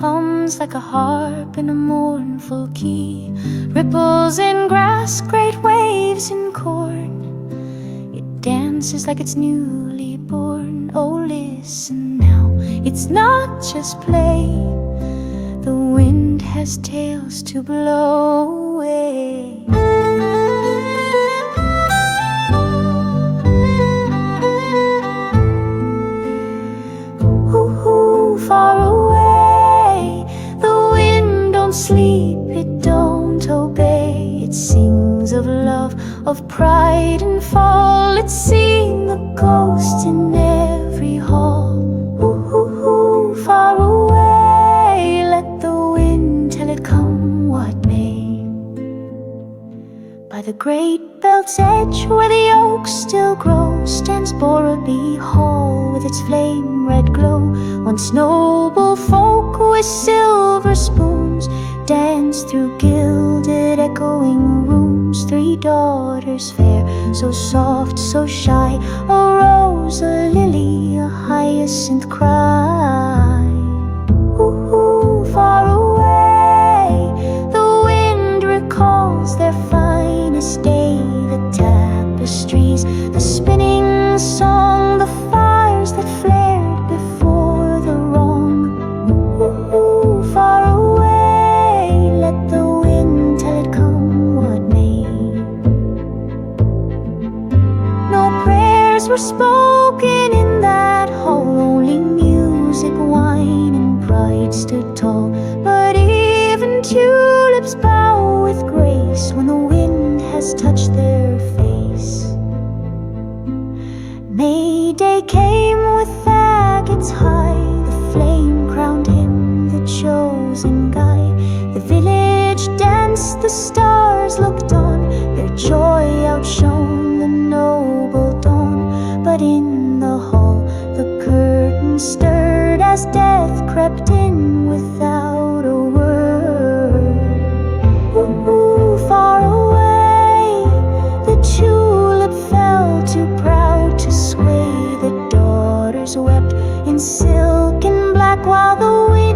hums like a harp in a mournful key. Ripples in grass, great waves in corn. It dances like it's newly born. Oh, listen now, it's not just play. The wind has tales to blow away. Far away, the wind don't sleep, it don't obey. It sings of love, of pride and fall. It's seen the ghost in every hall. Far away, let the wind tell it come what may. By the great belt's edge, where the oaks still grow, stands Borreby Hall with its flame-red glow. Once noble folk with silver spoons danced through gilded echoing rooms. Three daughters fair, so soft, so shy, a rose, a lily, a hyacinth cry. Far away, the wind recalls their finest day. The tapestries, the spinning song, the fires that flared before the wrong. Far away, let the wind tell it come what may. No prayers were spoken in that hall, only music, wine and pride stood tall. But even tulips bow with grace when the wind has touched their face. May Day came with fagots high, the flame crowned him the chosen guy. The village danced, the stars looked on, their joy outshone the noble dawn. But in the hall the curtain stirred as death crept in without a word. Far away, the tulip fell too proud to sway. The daughters wept in silk and black while the wind